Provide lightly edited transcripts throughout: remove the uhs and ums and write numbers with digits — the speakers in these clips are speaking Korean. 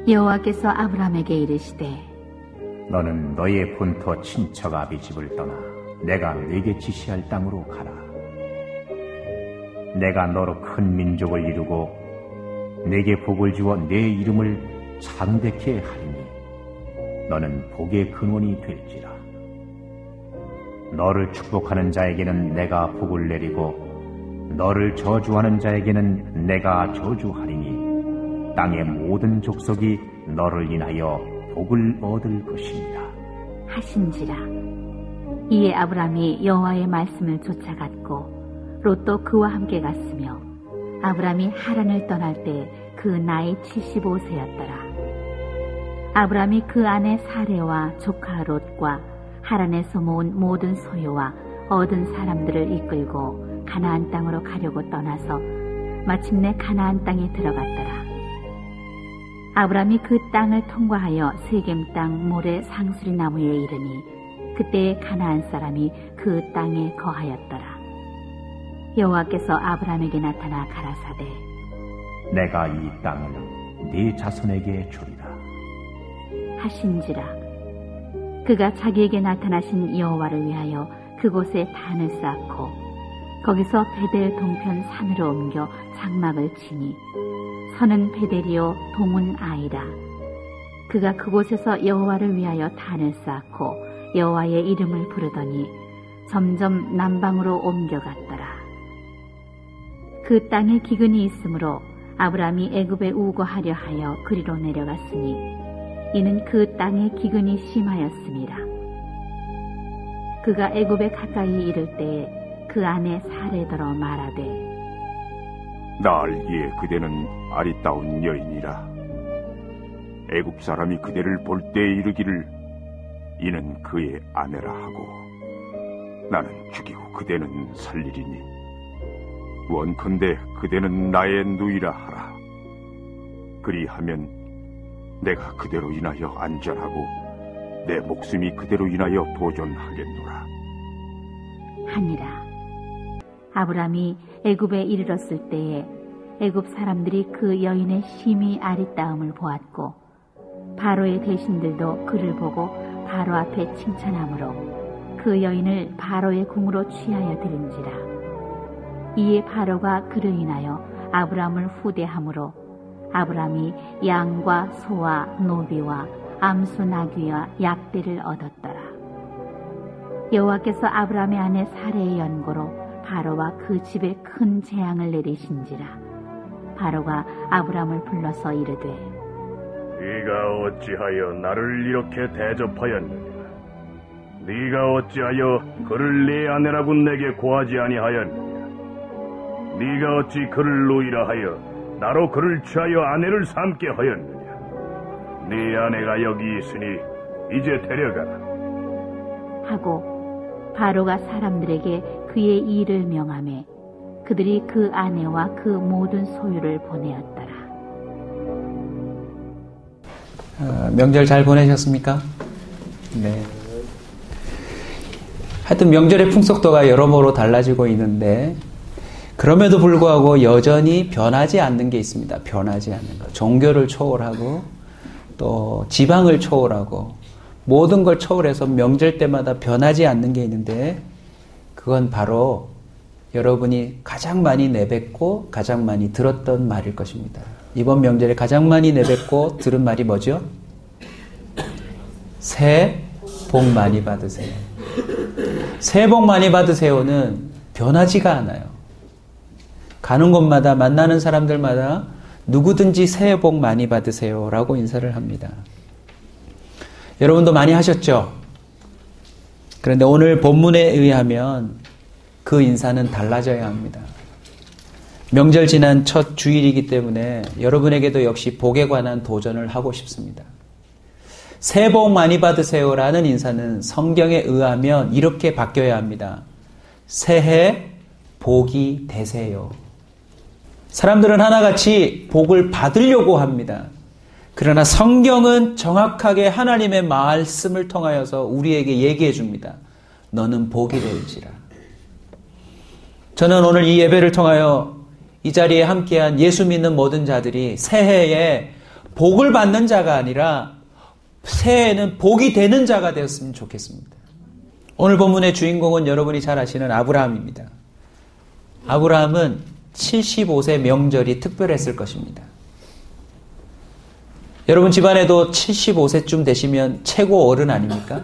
여호와께서 아브라함에게 이르시되 너는 너의 본토 친척 아비 집을 떠나 내가 네게 지시할 땅으로 가라. 내가 너로 큰 민족을 이루고 네게 복을 주어 네 이름을 창대케 하리니 너는 복의 근원이 될지라. 너를 축복하는 자에게는 내가 복을 내리고 너를 저주하는 자에게는 내가 저주하리니 땅의 모든 족속이 너를 인하여 복을 얻을 것입니다 하신지라. 이에 아브라함이 여호와의 말씀을 쫓아갔고 롯도 그와 함께 갔으며 아브라함이 하란을 떠날 때 그 나이 75세였더라. 아브라함이 그 아내 사레와 조카 롯과 하란에서 모은 모든 소유와 얻은 사람들을 이끌고 가나안 땅으로 가려고 떠나서 마침내 가나안 땅에 들어갔더라. 아브라함이 그 땅을 통과하여 세겜 땅 모래 상수리 나무에 이르니 그때에 가나안 사람이 그 땅에 거하였더라. 여호와께서 아브라함에게 나타나 가라사대 내가 이 땅을 네 자손에게 주리라 하신지라. 그가 자기에게 나타나신 여호와를 위하여 그곳에 단을 쌓고 거기서 베델 동편 산으로 옮겨 장막을 치니 선은 베델이요 동은 아이라. 그가 그곳에서 여호와를 위하여 단을 쌓고 여호와의 이름을 부르더니 점점 남방으로 옮겨갔더라. 그 땅에 기근이 있으므로 아브라함이 애굽에 우거하려 하여 그리로 내려갔으니 이는 그 땅에 기근이 심하였음이라. 그가 애굽에 가까이 이를 때에 그 아내 사레더러 말하되 나 알기에 그대는 아리따운 여인이라. 애굽 사람이 그대를 볼 때 이르기를 이는 그의 아내라 하고 나는 죽이고 그대는 살리리니 원컨대 그대는 나의 누이라 하라. 그리하면 내가 그대로 인하여 안전하고 내 목숨이 그대로 인하여 보존하겠노라 하니라. 아브라함이 애굽에 이르렀을 때에 애굽 사람들이 그 여인의 심히 아리따움을 보았고 바로의 대신들도 그를 보고 바로 앞에 칭찬하므로 그 여인을 바로의 궁으로 취하여 들은지라. 이에 바로가 그를 인하여 아브라함을 후대하므로 아브라함이 양과 소와 노비와 암소 나귀와 약대를 얻었더라. 여호와께서 아브라함의 아내 사레의 연고로 바로와 그 집에 큰 재앙을 내리신지라. 바로가 아브라함을 불러서 이르되 네가 어찌하여 나를 이렇게 대접하였느냐? 네가 어찌하여 그를 네 아내라고 내게 고하지 아니하였느냐? 네가 어찌 그를 누이라 하여 나로 그를 취하여 아내를 삼게 하였느냐? 네 아내가 여기 있으니 이제 데려가라 하고 바로가 사람들에게 그의 일을 명하매 그들이 그 아내와 그 모든 소유를 보내었더라. 명절 잘 보내셨습니까? 네. 하여튼 명절의 풍속도가 여러모로 달라지고 있는데 그럼에도 불구하고 여전히 변하지 않는 게 있습니다. 변하지 않는 것. 종교를 초월하고 또 지방을 초월하고 모든 걸 초월해서 명절 때마다 변하지 않는 게 있는데 그건 바로 여러분이 가장 많이 내뱉고 가장 많이 들었던 말일 것입니다. 이번 명절에 가장 많이 내뱉고 들은 말이 뭐죠? 새해 복 많이 받으세요. 새해 복 많이 받으세요는 변하지가 않아요. 가는 곳마다 만나는 사람들마다 누구든지 새해 복 많이 받으세요 라고 인사를 합니다. 여러분도 많이 하셨죠? 그런데 오늘 본문에 의하면 그 인사는 달라져야 합니다. 명절 지난 첫 주일이기 때문에 여러분에게도 역시 복에 관한 도전을 하고 싶습니다. 새해 복 많이 받으세요라는 인사는 성경에 의하면 이렇게 바뀌어야 합니다. 새해 복이 되세요. 사람들은 하나같이 복을 받으려고 합니다. 그러나 성경은 정확하게 하나님의 말씀을 통하여서 우리에게 얘기해 줍니다. 너는 복이 될지라. 저는 오늘 이 예배를 통하여 이 자리에 함께한 예수 믿는 모든 자들이 새해에 복을 받는 자가 아니라 새해에는 복이 되는 자가 되었으면 좋겠습니다. 오늘 본문의 주인공은 여러분이 잘 아시는 아브라함입니다. 아브라함은 75세 명절이 특별했을 것입니다. 여러분 집안에도 75세쯤 되시면 최고 어른 아닙니까?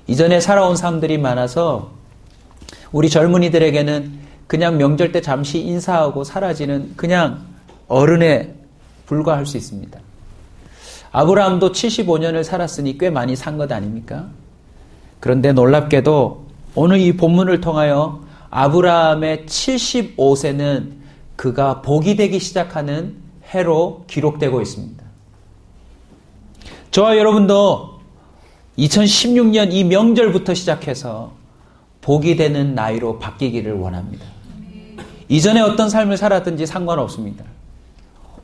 이전에 살아온 사람들이 많아서 우리 젊은이들에게는 그냥 명절 때 잠시 인사하고 사라지는 그냥 어른에 불과할 수 있습니다. 아브라함도 75년을 살았으니 꽤 많이 산 것 아닙니까? 그런데 놀랍게도 오늘 이 본문을 통하여 아브라함의 75세는 그가 복이 되기 시작하는 해로 기록되고 있습니다. 저와 여러분도 2016년 이 명절부터 시작해서 복이 되는 나이로 바뀌기를 원합니다. 이전에 어떤 삶을 살았든지 상관없습니다.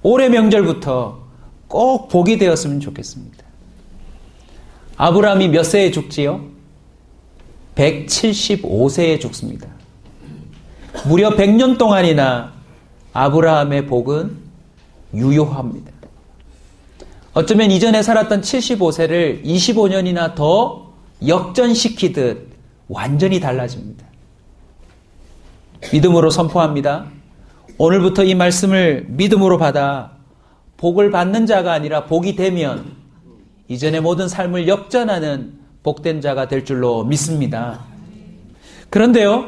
올해 명절부터 꼭 복이 되었으면 좋겠습니다. 아브라함이 몇 세에 죽지요? 175세에 죽습니다. 무려 100년 동안이나 아브라함의 복은 유효합니다. 어쩌면 이전에 살았던 75세를 25년이나 더 역전시키듯 완전히 달라집니다. 믿음으로 선포합니다. 오늘부터 이 말씀을 믿음으로 받아 복을 받는 자가 아니라 복이 되면 이전의 모든 삶을 역전하는 복된 자가 될 줄로 믿습니다. 그런데요,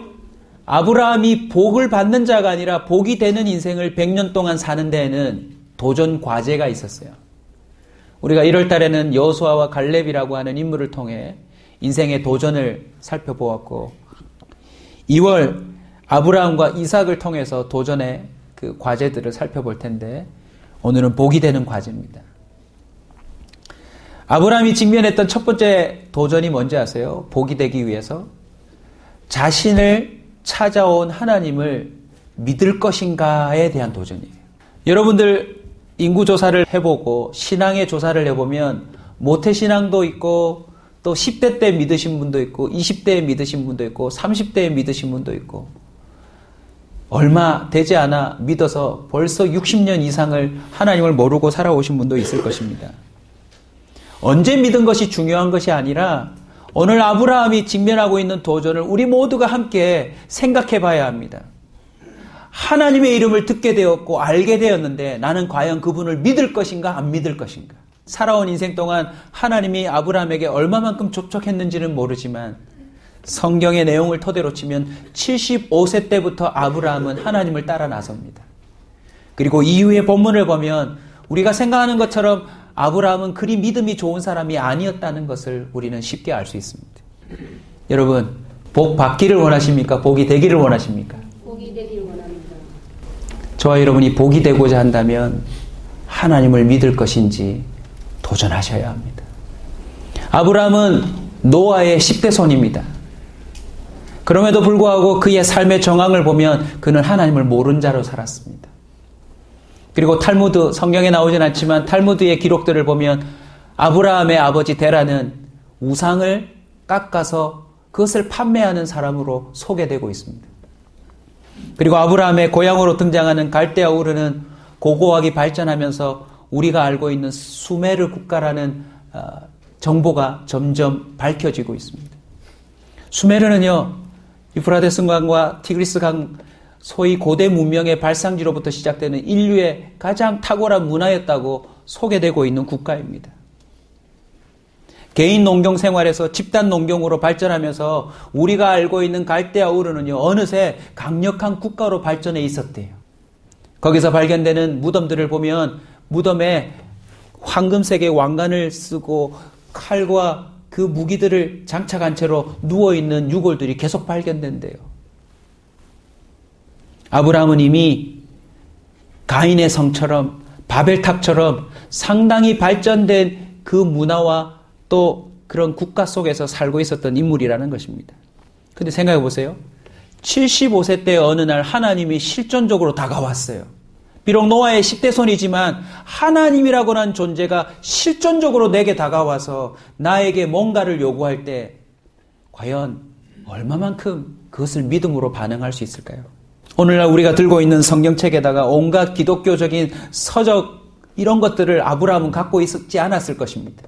아브라함이 복을 받는 자가 아니라 복이 되는 인생을 100년 동안 사는 데에는 도전 과제가 있었어요. 우리가 1월 달에는 여호수아와 갈렙이라고 하는 인물을 통해 인생의 도전을 살펴보았고 2월 아브라함과 이삭을 통해서 도전의 그 과제들을 살펴볼 텐데 오늘은 복이 되는 과제입니다. 아브라함이 직면했던 첫 번째 도전이 뭔지 아세요? 복이 되기 위해서 자신을 찾아온 하나님을 믿을 것인가에 대한 도전이에요. 여러분들 인구조사를 해보고 신앙의 조사를 해보면 모태신앙도 있고 또 10대 때 믿으신 분도 있고 20대에 믿으신 분도 있고 30대에 믿으신 분도 있고 얼마 되지 않아 믿어서 벌써 60년 이상을 하나님을 모르고 살아오신 분도 있을 것입니다. 언제 믿은 것이 중요한 것이 아니라 오늘 아브라함이 직면하고 있는 도전을 우리 모두가 함께 생각해 봐야 합니다. 하나님의 이름을 듣게 되었고 알게 되었는데 나는 과연 그분을 믿을 것인가 안 믿을 것인가. 살아온 인생 동안 하나님이 아브라함에게 얼마만큼 접촉했는지는 모르지만 성경의 내용을 토대로 치면 75세 때부터 아브라함은 하나님을 따라 나섭니다. 그리고 이후의 본문을 보면 우리가 생각하는 것처럼 아브라함은 그리 믿음이 좋은 사람이 아니었다는 것을 우리는 쉽게 알 수 있습니다. 여러분, 복 받기를 원하십니까? 복이 되기를 원하십니까? 복이 되기를 원합니다. 저와 여러분이 복이 되고자 한다면 하나님을 믿을 것인지 도전하셔야 합니다. 아브라함은 노아의 10대 손입니다. 그럼에도 불구하고 그의 삶의 정황을 보면 그는 하나님을 모르는 자로 살았습니다. 그리고 탈무드, 성경에 나오진 않지만 탈무드의 기록들을 보면 아브라함의 아버지 데라는 우상을 깎아서 그것을 판매하는 사람으로 소개되고 있습니다. 그리고 아브라함의 고향으로 등장하는 갈대아 우르는 고고하게 발전하면서 우리가 알고 있는 수메르 국가라는 정보가 점점 밝혀지고 있습니다. 수메르는요, 유프라데스 강과 티그리스 강 소위 고대 문명의 발상지로부터 시작되는 인류의 가장 탁월한 문화였다고 소개되고 있는 국가입니다. 개인 농경 생활에서 집단 농경으로 발전하면서 우리가 알고 있는 갈대아 우르는요, 어느새 강력한 국가로 발전해 있었대요. 거기서 발견되는 무덤들을 보면 무덤에 황금색의 왕관을 쓰고 칼과 그 무기들을 장착한 채로 누워있는 유골들이 계속 발견된대요. 아브라함은 이미 가인의 성처럼 바벨탑처럼 상당히 발전된 그 문화와 또 그런 국가 속에서 살고 있었던 인물이라는 것입니다. 근데 생각해 보세요. 75세 때 어느 날 하나님이 실존적으로 다가왔어요. 비록 노아의 10대 손이지만 하나님이라고 하는 존재가 실존적으로 내게 다가와서 나에게 뭔가를 요구할 때 과연 얼마만큼 그것을 믿음으로 반응할 수 있을까요? 오늘날 우리가 들고 있는 성경책에다가 온갖 기독교적인 서적 이런 것들을 아브라함은 갖고 있지 않았을 것입니다.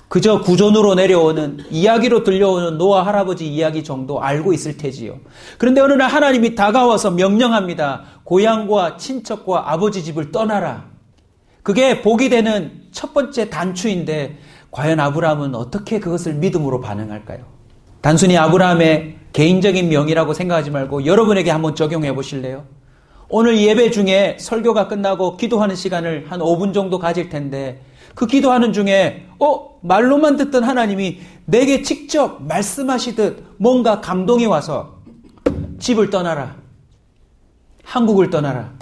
그저 구존으로 내려오는, 이야기로 들려오는 노아 할아버지 이야기 정도 알고 있을 테지요. 그런데 어느 날 하나님이 다가와서 명령합니다. 고향과 친척과 아버지 집을 떠나라. 그게 복이 되는 첫 번째 단추인데 과연 아브라함은 어떻게 그것을 믿음으로 반응할까요? 단순히 아브라함의 개인적인 명이라고 생각하지 말고 여러분에게 한번 적용해 보실래요? 오늘 예배 중에 설교가 끝나고 기도하는 시간을 한 5분 정도 가질 텐데 그 기도하는 중에 말로만 듣던 하나님이 내게 직접 말씀하시듯 뭔가 감동이 와서 집을 떠나라. 한국을 떠나라.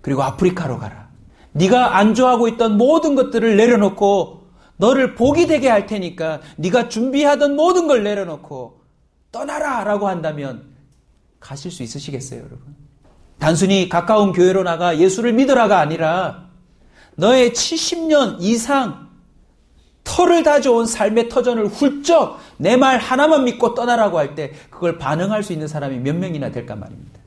그리고 아프리카로 가라. 네가 안주하고 있던 모든 것들을 내려놓고 너를 복이 되게 할 테니까 네가 준비하던 모든 걸 내려놓고 떠나라 라고 한다면 가실 수 있으시겠어요, 여러분? 단순히 가까운 교회로 나가 예수를 믿으라가 아니라 너의 70년 이상 터를 다져온 삶의 터전을 훌쩍 내 말 하나만 믿고 떠나라고 할 때 그걸 반응할 수 있는 사람이 몇 명이나 될까 말입니다.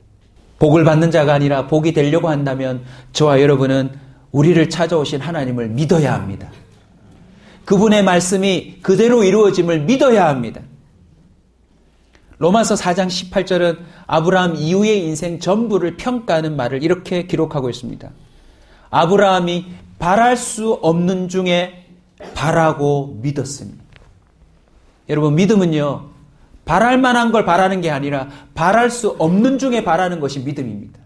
복을 받는 자가 아니라 복이 되려고 한다면 저와 여러분은 우리를 찾아오신 하나님을 믿어야 합니다. 그분의 말씀이 그대로 이루어짐을 믿어야 합니다. 로마서 4장 18절은 아브라함 이후의 인생 전부를 평가하는 말을 이렇게 기록하고 있습니다. 아브라함이 바랄 수 없는 중에 바라고 믿었으니. 여러분, 믿음은요, 바랄 만한 걸 바라는 게 아니라 바랄 수 없는 중에 바라는 것이 믿음입니다.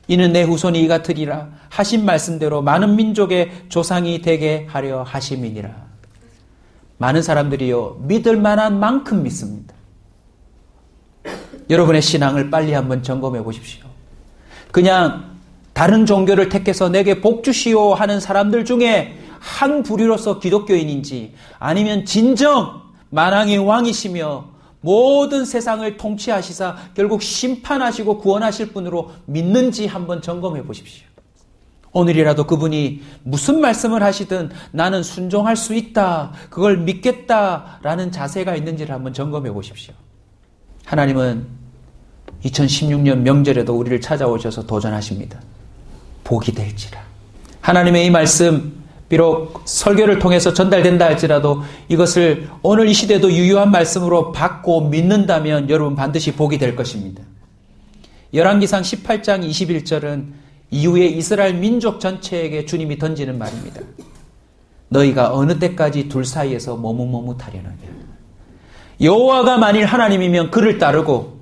이는 내 후손이 이 같으리라 하신 말씀대로 많은 민족의 조상이 되게 하려 하심이니라. 많은 사람들이요, 믿을 만한 만큼 믿습니다. 여러분의 신앙을 빨리 한번 점검해 보십시오. 그냥 다른 종교를 택해서 내게 복 주시오 하는 사람들 중에 한 부류로서 기독교인인지 아니면 진정 만왕의 왕이시며 모든 세상을 통치하시사 결국 심판하시고 구원하실 분으로 믿는지 한번 점검해 보십시오. 오늘이라도 그분이 무슨 말씀을 하시든 나는 순종할 수 있다, 그걸 믿겠다라는 자세가 있는지를 한번 점검해 보십시오. 하나님은 2016년 명절에도 우리를 찾아오셔서 도전하십니다. 복이 될지라. 하나님의 이 말씀 비록 설교를 통해서 전달된다 할지라도 이것을 오늘 이 시대도 유효한 말씀으로 받고 믿는다면 여러분 반드시 복이 될 것입니다. 열왕기상 18장 21절은 이후에 이스라엘 민족 전체에게 주님이 던지는 말입니다. 너희가 어느 때까지 둘 사이에서 머뭇머뭇하려느냐. 여호와가 만일 하나님이면 그를 따르고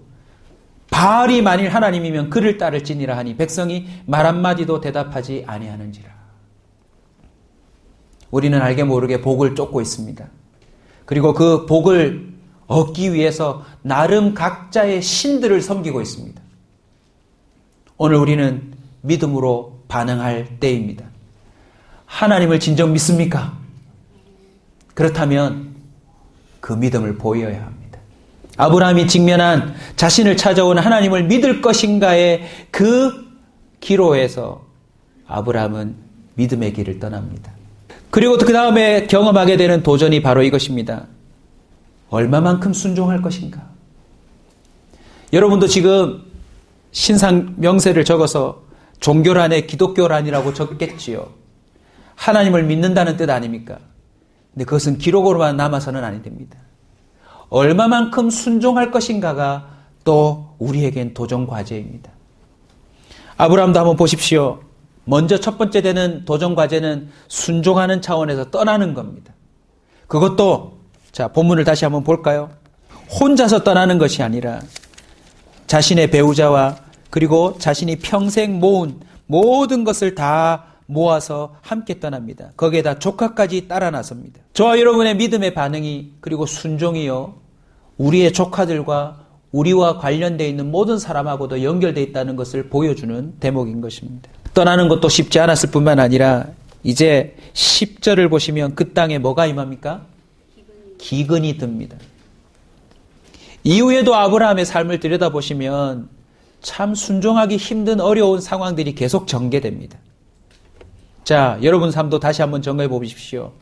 바알이 만일 하나님이면 그를 따를지니라 하니 백성이 말 한마디도 대답하지 아니하는지라. 우리는 알게 모르게 복을 쫓고 있습니다. 그리고 그 복을 얻기 위해서 나름 각자의 신들을 섬기고 있습니다. 오늘 우리는 믿음으로 반응할 때입니다. 하나님을 진정 믿습니까? 그렇다면 그 믿음을 보여야 합니다. 아브라함이 직면한 자신을 찾아온 하나님을 믿을 것인가의 그 기로에서 아브라함은 믿음의 길을 떠납니다. 그리고 그 다음에 경험하게 되는 도전이 바로 이것입니다. 얼마만큼 순종할 것인가? 여러분도 지금 신상 명세를 적어서 종교란에 기독교란이라고 적겠지요. 하나님을 믿는다는 뜻 아닙니까? 근데 그것은 기록으로만 남아서는 아니 됩니다. 얼마만큼 순종할 것인가가 또 우리에겐 도전 과제입니다. 아브라함도 한번 보십시오. 먼저 첫 번째 되는 도전 과제는 순종하는 차원에서 떠나는 겁니다. 그것도 자, 본문을 다시 한번 볼까요? 혼자서 떠나는 것이 아니라 자신의 배우자와 그리고 자신이 평생 모은 모든 것을 다 모아서 함께 떠납니다. 거기에다 조카까지 따라 나섭니다. 저와 여러분의 믿음의 반응이 그리고 순종이요, 우리의 조카들과 우리와 관련되어 있는 모든 사람하고도 연결되어 있다는 것을 보여주는 대목인 것입니다. 떠나는 것도 쉽지 않았을 뿐만 아니라 이제 10절을 보시면 그 땅에 뭐가 임합니까? 기근이 듭니다. 이후에도 아브라함의 삶을 들여다보시면 참 순종하기 힘든 어려운 상황들이 계속 전개됩니다. 자, 여러분 삶도 다시 한번 점검해 보십시오.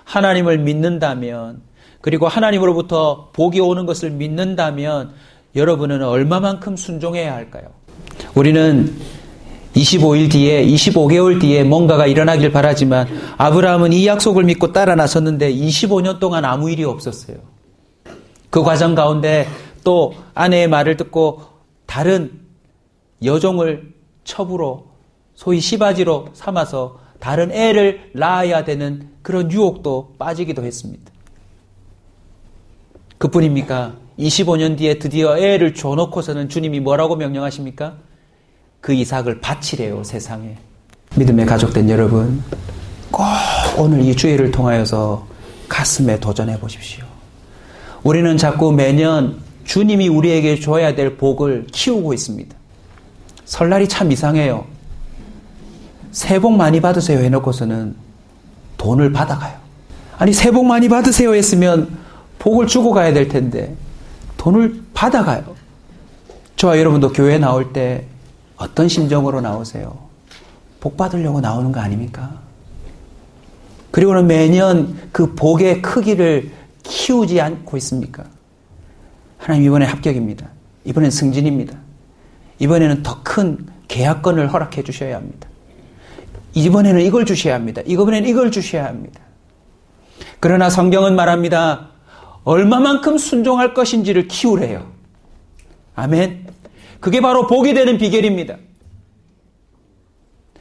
하나님을 믿는다면, 그리고 하나님으로부터 복이 오는 것을 믿는다면 여러분은 얼마만큼 순종해야 할까요? 우리는 25일 뒤에, 25개월 뒤에 뭔가가 일어나길 바라지만 아브라함은 이 약속을 믿고 따라 나섰는데 25년 동안 아무 일이 없었어요. 그 과정 가운데 또 아내의 말을 듣고 다른 여종을 첩으로 소위 시바지로 삼아서 다른 애를 낳아야 되는 그런 유혹도 빠지기도 했습니다. 그뿐입니까? 25년 뒤에 드디어 애를 줘놓고서는 주님이 뭐라고 명령하십니까? 그 이삭을 바치래요, 세상에. 믿음의 가족된 여러분, 꼭 오늘 이 주일을 통하여서 가슴에 도전해 보십시오. 우리는 자꾸 매년 주님이 우리에게 줘야 될 복을 키우고 있습니다. 설날이 참 이상해요. 새해 복 많이 받으세요 해놓고서는 돈을 받아가요. 아니, 새해 복 많이 받으세요 했으면 복을 주고 가야 될 텐데 돈을 받아가요. 저와 여러분도 교회에 나올 때 어떤 심정으로 나오세요? 복 받으려고 나오는 거 아닙니까? 그리고는 매년 그 복의 크기를 키우지 않고 있습니까? 하나님 이번에 합격입니다. 이번엔 승진입니다. 이번에는 더 큰 계약권을 허락해 주셔야 합니다. 이번에는 이걸 주셔야 합니다. 이번에는 이걸 주셔야 합니다. 그러나 성경은 말합니다. 얼마만큼 순종할 것인지를 키우래요. 아멘. 그게 바로 복이 되는 비결입니다.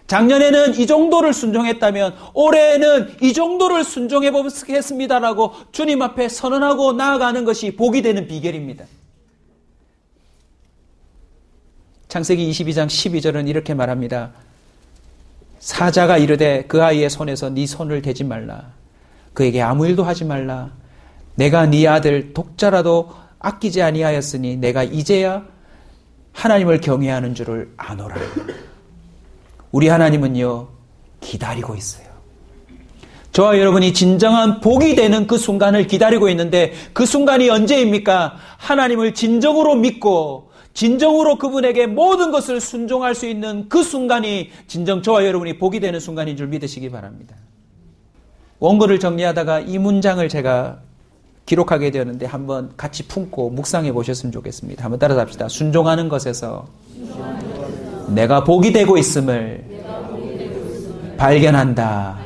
작년에는 이 정도를 순종했다면 올해에는 이 정도를 순종해 보겠습니다라고 주님 앞에 선언하고 나아가는 것이 복이 되는 비결입니다. 창세기 22장 12절은 이렇게 말합니다. 사자가 이르되 그 아이의 손에서 네 손을 대지 말라. 그에게 아무 일도 하지 말라. 내가 네 아들 독자라도 아끼지 아니하였으니 내가 이제야 하나님을 경외하는 줄을 아노라. 우리 하나님은요, 기다리고 있어요. 저와 여러분이 진정한 복이 되는 그 순간을 기다리고 있는데 그 순간이 언제입니까? 하나님을 진정으로 믿고 진정으로 그분에게 모든 것을 순종할 수 있는 그 순간이 진정 저와 여러분이 복이 되는 순간인 줄 믿으시기 바랍니다. 원고를 정리하다가 이 문장을 제가 기록하게 되었는데 한번 같이 품고 묵상해 보셨으면 좋겠습니다. 한번 따라서 합시다. 순종하는 것에서 내가 복이 되고 있음을 발견한다.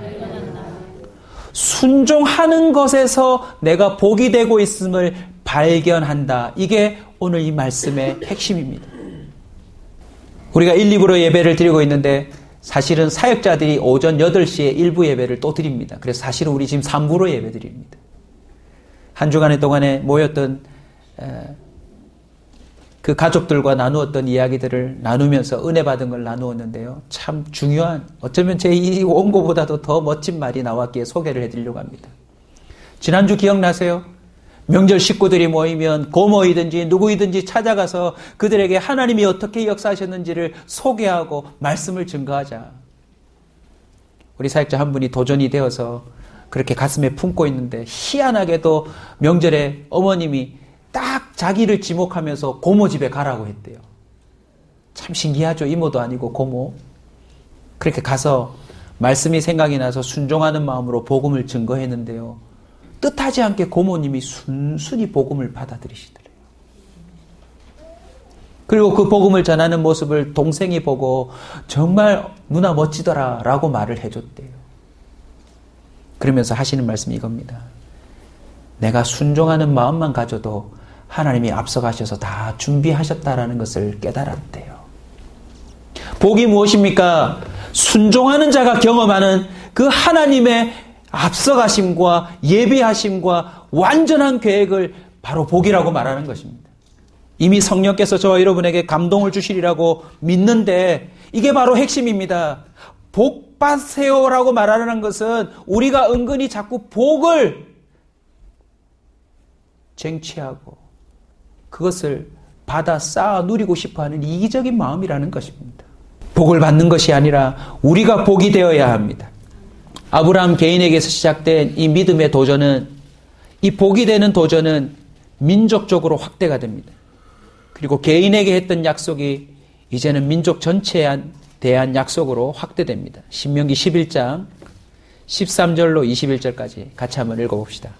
순종하는 것에서 내가 복이 되고 있음을 발견한다. 이게 오늘 이 말씀의 핵심입니다. 우리가 1, 2부로 예배를 드리고 있는데 사실은 사역자들이 오전 8시에 일부 예배를 또 드립니다. 그래서 사실은 우리 지금 3부로 예배 드립니다. 한 주간 동안에 모였던 그 가족들과 나누었던 이야기들을 나누면서 은혜 받은 걸 나누었는데요. 참 중요한, 어쩌면 제 이 원고보다도 더 멋진 말이 나왔기에 소개를 해드리려고 합니다. 지난주 기억나세요? 명절 식구들이 모이면 고모이든지 누구이든지 찾아가서 그들에게 하나님이 어떻게 역사하셨는지를 소개하고 말씀을 증거하자. 우리 사역자 한 분이 도전이 되어서 그렇게 가슴에 품고 있는데 희한하게도 명절에 어머님이 딱 자기를 지목하면서 고모 집에 가라고 했대요. 참 신기하죠. 이모도 아니고 고모. 그렇게 가서 말씀이 생각이 나서 순종하는 마음으로 복음을 증거했는데요. 뜻하지 않게 고모님이 순순히 복음을 받아들이시더래요. 그리고 그 복음을 전하는 모습을 동생이 보고 정말 누나 멋지더라 라고 말을 해줬대요. 그러면서 하시는 말씀이 이겁니다. 내가 순종하는 마음만 가져도 하나님이 앞서가셔서 다 준비하셨다라는 것을 깨달았대요. 복이 무엇입니까? 순종하는 자가 경험하는 그 하나님의 앞서가심과 예비하심과 완전한 계획을 바로 복이라고 말하는 것입니다. 이미 성령께서 저와 여러분에게 감동을 주시리라고 믿는데 이게 바로 핵심입니다. 복 받으세요라고 말하는 것은 우리가 은근히 자꾸 복을 쟁취하고 그것을 받아 쌓아 누리고 싶어하는 이기적인 마음이라는 것입니다. 복을 받는 것이 아니라 우리가 복이 되어야 합니다. 아브라함 개인에게서 시작된 이 믿음의 도전은, 이 복이 되는 도전은 민족적으로 확대가 됩니다. 그리고 개인에게 했던 약속이 이제는 민족 전체에 대한 약속으로 확대됩니다. 신명기 11장 13절로 21절까지 같이 한번 읽어봅시다.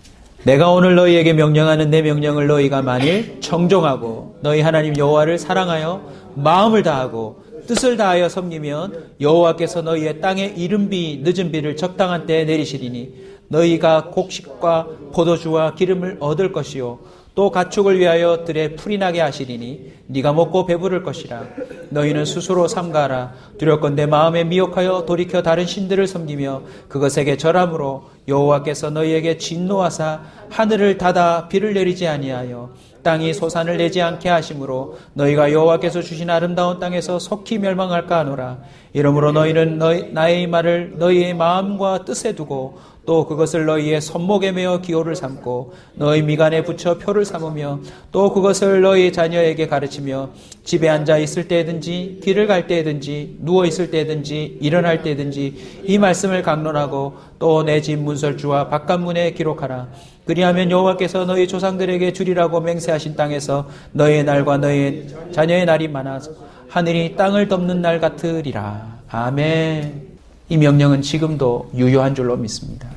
내가 오늘 너희에게 명령하는 내 명령을 너희가 만일 청종하고 너희 하나님 여호와를 사랑하여 마음을 다하고 뜻을 다하여 섬기면 여호와께서 너희의 땅에 이른 비 늦은 비를 적당한 때에 내리시리니 너희가 곡식과 포도주와 기름을 얻을 것이요 또 가축을 위하여 들에 풀이 나게 하시리니 네가 먹고 배부를 것이라. 너희는 스스로 삼가하라. 두렵건대 마음에 미혹하여 돌이켜 다른 신들을 섬기며 그것에게 절함으로 여호와께서 너희에게 진노하사 하늘을 닫아 비를 내리지 아니하여 땅이 소산을 내지 않게 하심으로 너희가 여호와께서 주신 아름다운 땅에서 속히 멸망할까 하노라. 이러므로 너희는 나의 말을 너희의 마음과 뜻에 두고 또 그것을 너희의 손목에 메어 기호를 삼고 너희 미간에 붙여 표를 삼으며 또 그것을 너희 자녀에게 가르치며 집에 앉아 있을 때든지 길을 갈 때든지 누워 있을 때든지 일어날 때든지 이 말씀을 강론하고 또 내 집 문설주와 바깥문에 기록하라. 그리하면 여호와께서 너희 조상들에게 주리라고 맹세하신 땅에서 너희의 날과 너희 자녀의 날이 많아서 하늘이 땅을 덮는 날 같으리라. 아멘. 이 명령은 지금도 유효한 줄로 믿습니다.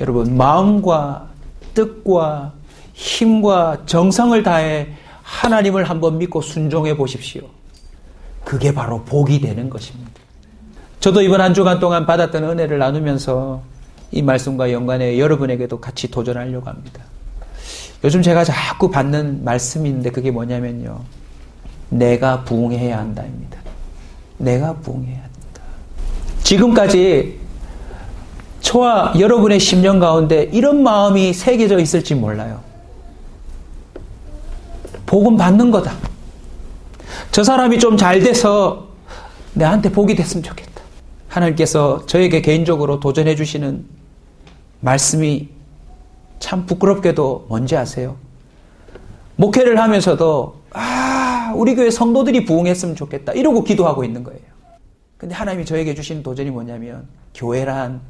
여러분, 마음과 뜻과 힘과 정성을 다해 하나님을 한번 믿고 순종해 보십시오. 그게 바로 복이 되는 것입니다. 저도 이번 한 주간 동안 받았던 은혜를 나누면서 이 말씀과 연관해 여러분에게도 같이 도전하려고 합니다. 요즘 제가 자꾸 받는 말씀인데 그게 뭐냐면요. 내가 부응해야 한다입니다. 내가 부응해야 한다. 지금까지 저와 여러분의 심령 가운데 이런 마음이 새겨져 있을지 몰라요. 복음 받는 거다. 저 사람이 좀 잘 돼서 내한테 복이 됐으면 좋겠다. 하나님께서 저에게 개인적으로 도전해 주시는 말씀이 참 부끄럽게도 뭔지 아세요? 목회를 하면서도 우리 교회 성도들이 부응했으면 좋겠다 이러고 기도하고 있는 거예요. 근데 하나님이 저에게 주신 도전이 뭐냐면 교회란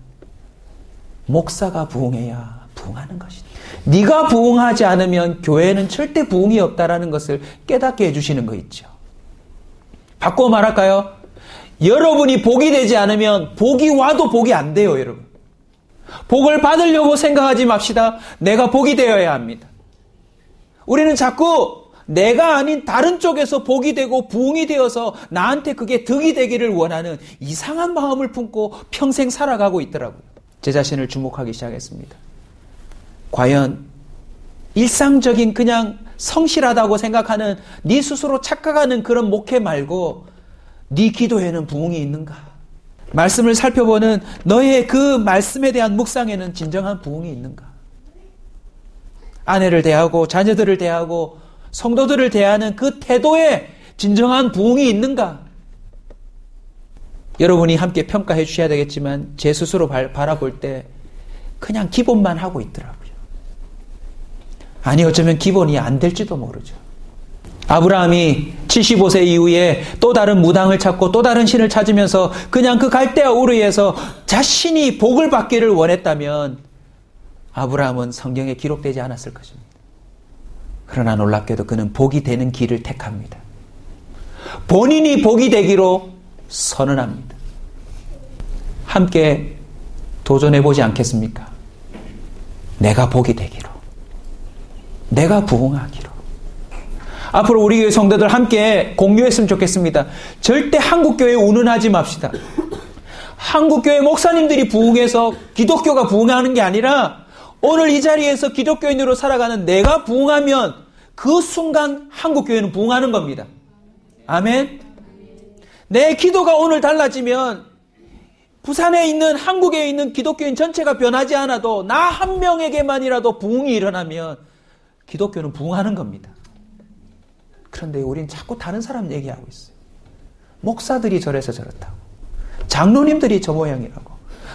목사가 부응해야 부응하는 것이다. 네가 부응하지 않으면 교회는 절대 부응이 없다라는 것을 깨닫게 해주시는 거 있죠. 바꿔 말할까요? 여러분이 복이 되지 않으면 복이 와도 복이 안 돼요, 여러분. 복을 받으려고 생각하지 맙시다. 내가 복이 되어야 합니다. 우리는 자꾸 내가 아닌 다른 쪽에서 복이 되고 부응이 되어서 나한테 그게 득이 되기를 원하는 이상한 마음을 품고 평생 살아가고 있더라고요. 제 자신을 주목하기 시작했습니다. 과연 일상적인 그냥 성실하다고 생각하는 네 스스로 착각하는 그런 목회 말고 네 기도에는 부응이 있는가? 말씀을 살펴보는 너의 그 말씀에 대한 묵상에는 진정한 부응이 있는가? 아내를 대하고 자녀들을 대하고 성도들을 대하는 그 태도에 진정한 부응이 있는가? 여러분이 함께 평가해 주셔야 되겠지만 제 스스로 바라볼 때 그냥 기본만 하고 있더라고요. 아니 어쩌면 기본이 안 될지도 모르죠. 아브라함이 75세 이후에 또 다른 무당을 찾고 또 다른 신을 찾으면서 그냥 그 갈대아 우르에서 자신이 복을 받기를 원했다면 아브라함은 성경에 기록되지 않았을 것입니다. 그러나 놀랍게도 그는 복이 되는 길을 택합니다. 본인이 복이 되기로 선언합니다. 함께 도전해보지 않겠습니까? 내가 복이 되기로. 내가 부응하기로. 앞으로 우리 교회 성도들 함께 공유했으면 좋겠습니다. 절대 한국교회 운운하지 맙시다. 한국교회 목사님들이 부응해서 기독교가 부응하는 게 아니라 오늘 이 자리에서 기독교인으로 살아가는 내가 부응하면 그 순간 한국교회는 부응하는 겁니다. 아멘. 내 기도가 오늘 달라지면 부산에 있는 한국에 있는 기독교인 전체가 변하지 않아도 나 한 명에게만이라도 부응이 일어나면 기독교는 부응하는 겁니다. 그런데 우린 자꾸 다른 사람 얘기하고 있어요. 목사들이 저래서 저렇다고, 장로님들이 저 모양이라고,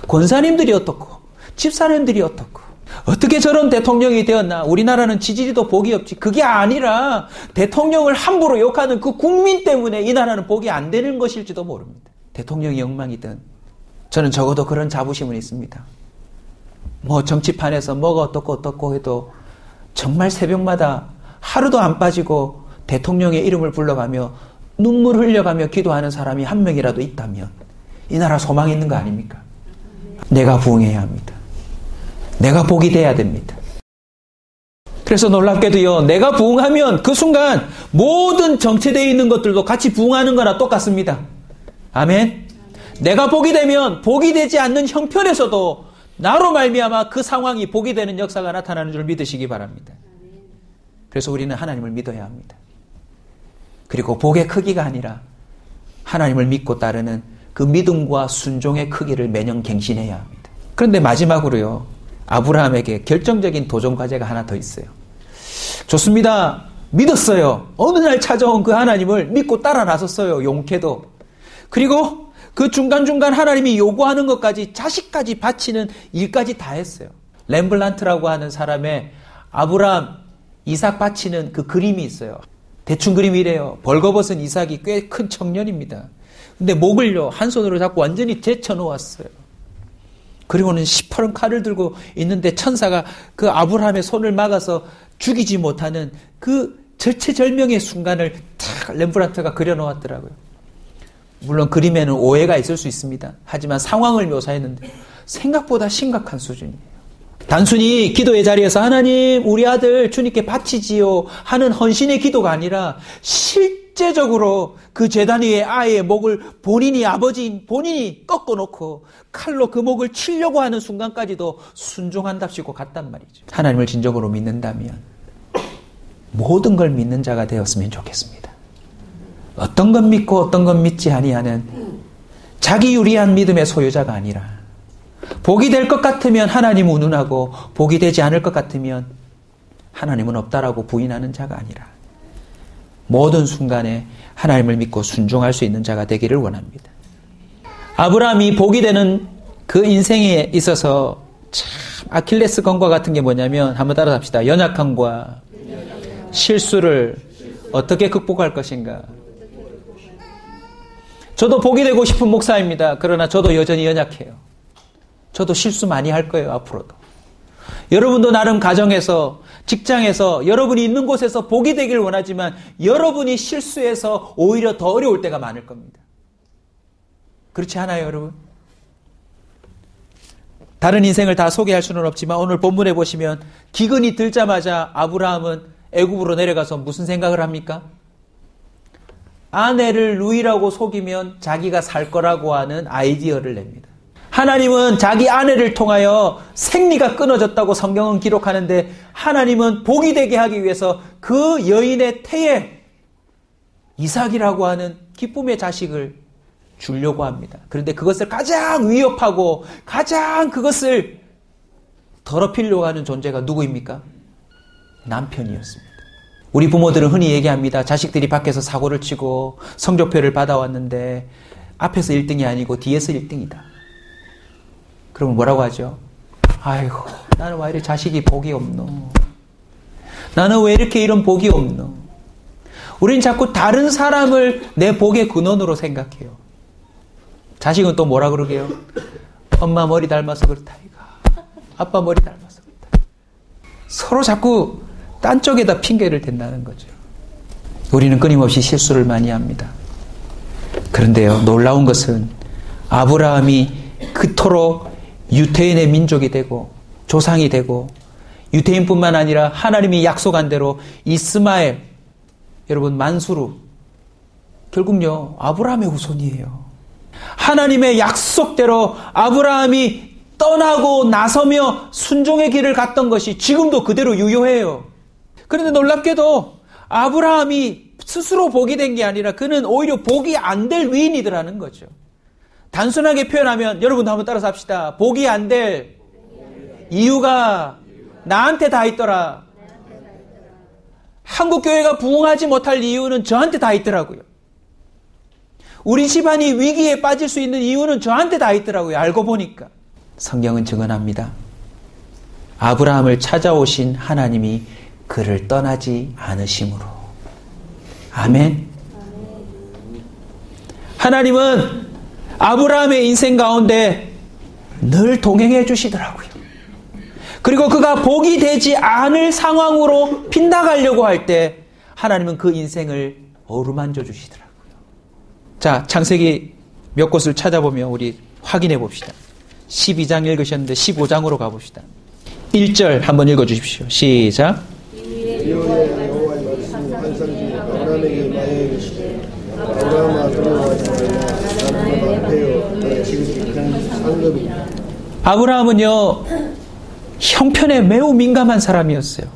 권사님들이 어떻고, 집사님들이 어떻고, 어떻게 저런 대통령이 되었나? 우리나라는 지지리도 복이 없지. 그게 아니라 대통령을 함부로 욕하는 그 국민 때문에 이 나라는 복이 안 되는 것일지도 모릅니다. 대통령이 엉망이든 저는 적어도 그런 자부심은 있습니다. 뭐 정치판에서 뭐가 어떻고 해도 정말 새벽마다 하루도 안 빠지고 대통령의 이름을 불러가며 눈물 흘려가며 기도하는 사람이 한 명이라도 있다면 이 나라 소망이 있는 거 아닙니까? 내가 부응해야 합니다. 내가 복이 돼야 됩니다. 그래서 놀랍게도요, 내가 부흥하면 그 순간 모든 정체되어 있는 것들도 같이 부흥하는 거나 똑같습니다. 아멘. 내가 복이 되면 복이 되지 않는 형편에서도 나로 말미암아 그 상황이 복이 되는 역사가 나타나는 줄 믿으시기 바랍니다. 그래서 우리는 하나님을 믿어야 합니다. 그리고 복의 크기가 아니라 하나님을 믿고 따르는 그 믿음과 순종의 크기를 매년 갱신해야 합니다. 그런데 마지막으로요, 아브라함에게 결정적인 도전 과제가 하나 더 있어요. 좋습니다. 믿었어요. 어느 날 찾아온 그 하나님을 믿고 따라 나섰어요. 용케도. 그리고 그 중간중간 하나님이 요구하는 것까지, 자식까지 바치는 일까지 다 했어요. 렘블란트라고 하는 사람의 아브라함, 이삭 바치는 그 그림이 있어요. 대충 그림이 이래요. 벌거벗은 이삭이 꽤 큰 청년입니다. 근데 목을요, 한 손으로 잡고 완전히 제쳐놓았어요. 그리고는 시퍼런 칼을 들고 있는데 천사가 그 아브라함의 손을 막아서 죽이지 못하는 그 절체절명의 순간을 탁 렘브란트가 그려놓았더라고요. 물론 그림에는 오해가 있을 수 있습니다. 하지만 상황을 묘사했는데 생각보다 심각한 수준이에요. 단순히 기도의 자리에서 하나님 우리 아들 주님께 바치지요 하는 헌신의 기도가 아니라 실제적으로 그 제단 위에 아이의 목을 본인이 아버지인 본인이 꺾어놓고 칼로 그 목을 치려고 하는 순간까지도 순종한답시고 갔단 말이죠. 하나님을 진정으로 믿는다면 모든 걸 믿는 자가 되었으면 좋겠습니다. 어떤 건 믿고 어떤 건 믿지 아니하는 자기 유리한 믿음의 소유자가 아니라 복이 될 것 같으면 하나님 운운하고 복이 되지 않을 것 같으면 하나님은 없다라고 부인하는 자가 아니라 모든 순간에 하나님을 믿고 순종할 수 있는 자가 되기를 원합니다. 아브라함이 복이 되는 그 인생에 있어서 참 아킬레스 건과 같은 게 뭐냐면 한번 따라합시다. 연약함과 실수를 어떻게 극복할 것인가. 저도 복이 되고 싶은 목사입니다. 그러나 저도 여전히 연약해요. 저도 실수 많이 할 거예요, 앞으로도. 여러분도 나름 가정에서, 직장에서, 여러분이 있는 곳에서 복이 되길 원하지만 여러분이 실수해서 오히려 더 어려울 때가 많을 겁니다. 그렇지 않아요, 여러분? 다른 인생을 다 소개할 수는 없지만 오늘 본문에 보시면 기근이 들자마자 아브라함은 애굽으로 내려가서 무슨 생각을 합니까? 아내를 루이라고 속이면 자기가 살 거라고 하는 아이디어를 냅니다. 하나님은 자기 아내를 통하여 생리가 끊어졌다고 성경은 기록하는데 하나님은 복이 되게 하기 위해서 그 여인의 태에 이삭이라고 하는 기쁨의 자식을 주려고 합니다. 그런데 그것을 가장 위협하고 가장 그것을 더럽히려고 하는 존재가 누구입니까? 남편이었습니다. 우리 부모들은 흔히 얘기합니다. 자식들이 밖에서 사고를 치고 성적표를 받아왔는데 앞에서 1등이 아니고 뒤에서 1등이다. 그러면 뭐라고 하죠? 아이고, 나는 왜 이렇게 자식이 복이 없노? 나는 왜 이렇게 이런 복이 없노? 우린 자꾸 다른 사람을 내 복의 근원으로 생각해요. 자식은 또 뭐라 그러게요? 엄마 머리 닮아서 그렇다, 이거. 아빠 머리 닮아서 그렇다. 서로 자꾸 딴 쪽에다 핑계를 댄다는 거죠. 우리는 끊임없이 실수를 많이 합니다. 그런데요, 놀라운 것은 아브라함이 그토록 유태인의 민족이 되고 조상이 되고 유태인뿐만 아니라 하나님이 약속한 대로 이스마엘, 여러분 만수르, 결국요 아브라함의 후손이에요. 하나님의 약속대로 아브라함이 떠나고 나서며 순종의 길을 갔던 것이 지금도 그대로 유효해요. 그런데 놀랍게도 아브라함이 스스로 복이 된 게 아니라 그는 오히려 복이 안 될 위인이더라는 거죠. 단순하게 표현하면 여러분도 한번 따라서 합시다. 복이 안 될 이유가 나한테 다 있더라. 한국교회가 부흥하지 못할 이유는 저한테 다 있더라고요. 우리 집안이 위기에 빠질 수 있는 이유는 저한테 다 있더라고요. 알고 보니까. 성경은 증언합니다. 아브라함을 찾아오신 하나님이 그를 떠나지 않으심으로. 아멘. 하나님은 아브라함의 인생 가운데 늘 동행해 주시더라고요. 그리고 그가 복이 되지 않을 상황으로 빗나가려고 할 때 하나님은 그 인생을 어루만져 주시더라고요. 자, 창세기 몇 곳을 찾아보며 우리 확인해 봅시다. 12장 읽으셨는데 15장으로 가봅시다. 1절 한번 읽어주십시오. 시작. 기호의 여호와의 말씀이 환상 중에 아브라함에게 말하여 이르시되 아브라함아 두려워하지 말라 나는 너 방패요 너의 지극히 큰 상급이다. 아브라함은요 형편에 매우 민감한 사람이었어요.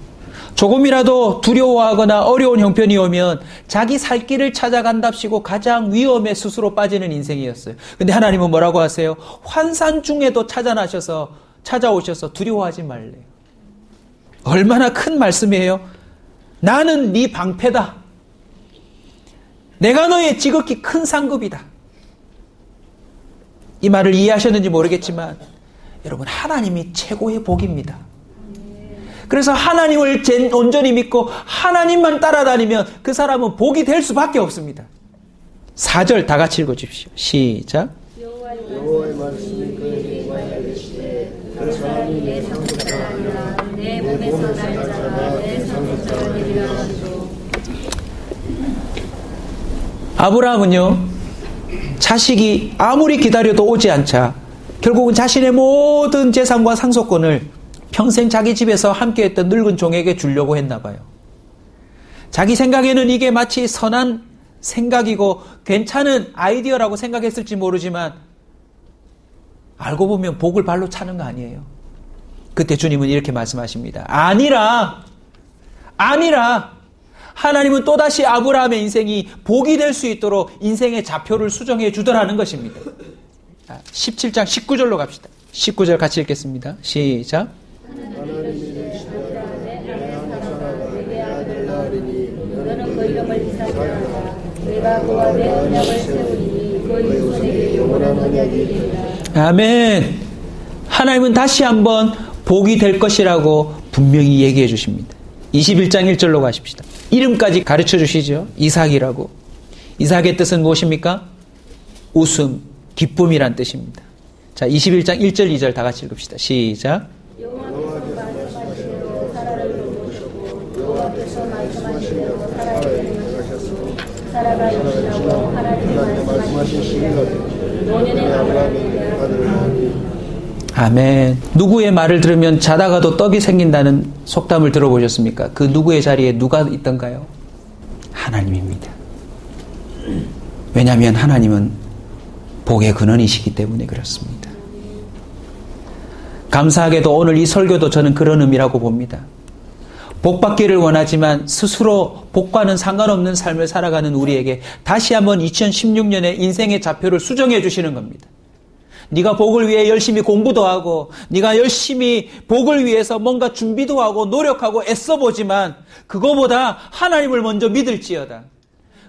조금이라도 두려워하거나 어려운 형편이 오면 자기 살 길을 찾아간답시고 가장 위험에 스스로 빠지는 인생이었어요. 근데 하나님은 뭐라고 하세요? 환상 중에도 찾아오셔서 두려워하지 말래요. 얼마나 큰 말씀이에요. 나는 네 방패다. 내가 너의 지극히 큰 상급이다. 이 말을 이해하셨는지 모르겠지만 여러분 하나님이 최고의 복입니다. 그래서 하나님을 온전히 믿고 하나님만 따라다니면 그 사람은 복이 될 수밖에 없습니다. 4절 다 같이 읽어주십시오. 시작. 여호와의 말씀이 그에게 말하시되 그 사람이 내 상속자가 아니라 내 몸에서 날 자가 내 상속자가 되리라 하시고. 아브라함은요 자식이 아무리 기다려도 오지 않자 결국은 자신의 모든 재산과 상속권을 평생 자기 집에서 함께했던 늙은 종에게 주려고 했나 봐요. 자기 생각에는 이게 마치 선한 생각이고 괜찮은 아이디어라고 생각했을지 모르지만 알고 보면 복을 발로 차는 거 아니에요. 그때 주님은 이렇게 말씀하십니다. 아니라 하나님은 또다시 아브라함의 인생이 복이 될 수 있도록 인생의 좌표를 수정해 주더라는 것입니다. 17장 19절로 갑시다. 19절 같이 읽겠습니다. 시작. 하나님이 이르시되 내 한 사람아 내 아들 낳으리니 너는 그 이름을 이삭이라 내가 그와 내 언약을 세우리니 그 후손에게 영원한 언약이리라. 아멘. 하나님은 다시 한번 복이 될 것이라고 분명히 얘기해 주십니다. 21장 1절로 가십시다. 이름까지 가르쳐 주시죠. 이삭이라고. 이삭의 뜻은 무엇입니까? 웃음, 기쁨이란 뜻입니다. 자, 21장 1절 2절 다 같이 읽읍시다. 시작. 여호와께서 말씀하시기로 사라를 이루셨고 여호와께서 말씀하시기로 사라를 이루셨고 사라가 이루시라고 하나님이 말씀하신 시기가 되니 노년의 아브라함에게 아들을 낳으니. 아멘. 누구의 말을 들으면 자다가도 떡이 생긴다는 속담을 들어보셨습니까? 그 누구의 자리에 누가 있던가요? 하나님입니다. 왜냐하면 하나님은 복의 근원이시기 때문에 그렇습니다. 감사하게도 오늘 이 설교도 저는 그런 의미라고 봅니다. 복받기를 원하지만 스스로 복과는 상관없는 삶을 살아가는 우리에게 다시 한번 2016년에 인생의 좌표를 수정해 주시는 겁니다. 네가 복을 위해 열심히 공부도 하고 네가 열심히 복을 위해서 뭔가 준비도 하고 노력하고 애써보지만 그거보다 하나님을 먼저 믿을지어다.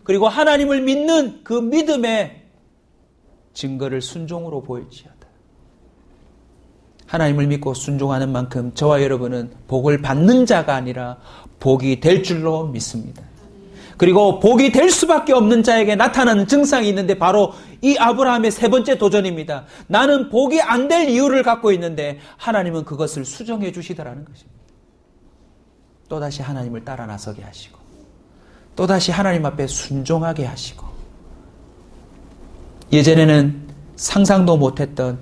그리고 하나님을 믿는 그 믿음의 증거를 순종으로 보일지어다. 하나님을 믿고 순종하는 만큼 저와 여러분은 복을 받는 자가 아니라 복이 될 줄로 믿습니다. 그리고 복이 될 수밖에 없는 자에게 나타나는 증상이 있는데 바로 이 아브라함의 세 번째 도전입니다. 나는 복이 안 될 이유를 갖고 있는데 하나님은 그것을 수정해 주시더라는 것입니다. 또다시 하나님을 따라 나서게 하시고 또다시 하나님 앞에 순종하게 하시고 예전에는 상상도 못했던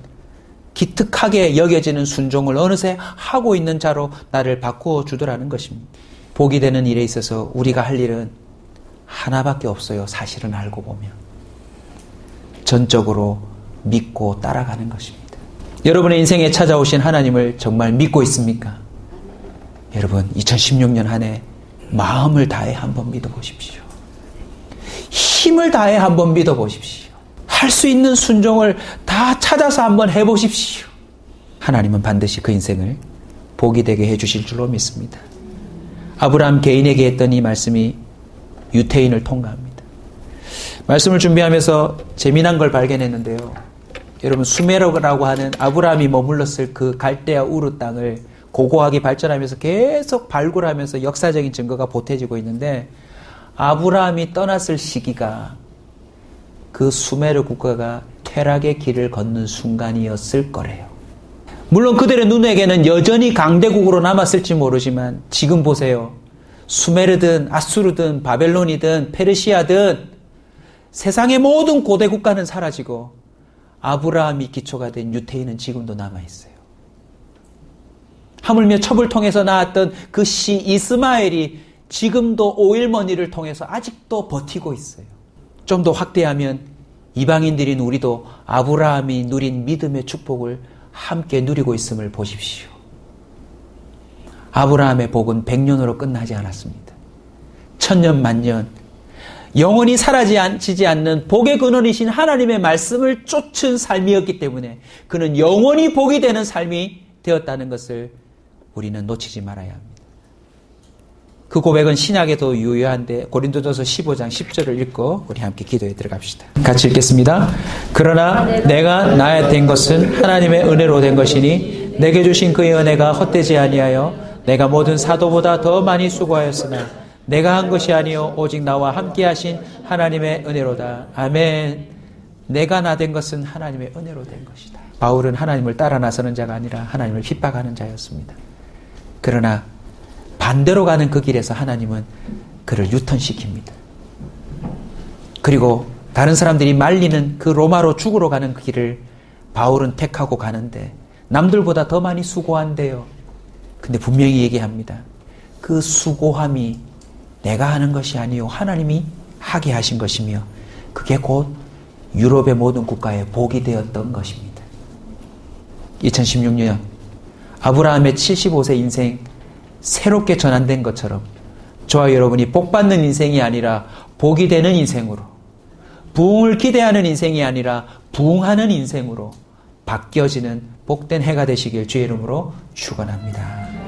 기특하게 여겨지는 순종을 어느새 하고 있는 자로 나를 바꾸어 주더라는 것입니다. 복이 되는 일에 있어서 우리가 할 일은 하나밖에 없어요. 사실은 알고 보면. 전적으로 믿고 따라가는 것입니다. 여러분의 인생에 찾아오신 하나님을 정말 믿고 있습니까? 여러분 2016년 한 해 마음을 다해 한번 믿어보십시오. 힘을 다해 한번 믿어보십시오. 할 수 있는 순종을 다 찾아서 한번 해보십시오. 하나님은 반드시 그 인생을 복이 되게 해주실 줄로 믿습니다. 아브라함 개인에게 했던 이 말씀이 유태인을 통과합니다. 말씀을 준비하면서 재미난 걸 발견했는데요. 여러분 수메르라고 하는 아브라함이 머물렀을 그 갈대아 우르 땅을 고고하게 발전하면서 계속 발굴하면서 역사적인 증거가 보태지고 있는데 아브라함이 떠났을 시기가 그 수메르 국가가 퇴락의 길을 걷는 순간이었을 거래요. 물론 그들의 눈에게는 여전히 강대국으로 남았을지 모르지만 지금 보세요. 수메르든 아수르든 바벨론이든 페르시아든 세상의 모든 고대 국가는 사라지고 아브라함이 기초가 된 유태인은 지금도 남아있어요. 하물며 첩을 통해서 나왔던 그 씨 이스마엘이 지금도 오일머니를 통해서 아직도 버티고 있어요. 좀 더 확대하면 이방인들인 우리도 아브라함이 누린 믿음의 축복을 함께 누리고 있음을 보십시오. 아브라함의 복은 100년으로 끝나지 않았습니다. 1000년 만년 영원히 사라지지 않는 복의 근원이신 하나님의 말씀을 쫓은 삶이었기 때문에 그는 영원히 복이 되는 삶이 되었다는 것을 우리는 놓치지 말아야 합니다. 그 고백은 신약에도 유효한데 고린도전서 15장 10절을 읽고 우리 함께 기도에 들어갑시다. 같이 읽겠습니다. 그러나 내가 나에 된 것은 하나님의 은혜로 된 것이니 내게 주신 그의 은혜가 헛되지 아니하여 내가 모든 사도보다 더 많이 수고하였으나 내가 한 것이 아니요 오직 나와 함께 하신 하나님의 은혜로다. 아멘. 내가 나 된 것은 하나님의 은혜로 된 것이다. 바울은 하나님을 따라 나서는 자가 아니라 하나님을 핍박하는 자였습니다. 그러나 반대로 가는 그 길에서 하나님은 그를 유턴시킵니다. 그리고 다른 사람들이 말리는 그 로마로 죽으러 가는 그 길을 바울은 택하고 가는데 남들보다 더 많이 수고한대요. 근데 분명히 얘기합니다. 그 수고함이 내가 하는 것이 아니요 하나님이 하게 하신 것이며 그게 곧 유럽의 모든 국가의 복이 되었던 것입니다. 2016년 아브라함의 75세 인생 새롭게 전환된 것처럼 저와 여러분이 복받는 인생이 아니라 복이 되는 인생으로, 부흥을 기대하는 인생이 아니라 부흥하는 인생으로 바뀌어지는 복된 해가 되시길 주의 이름으로 축원합니다.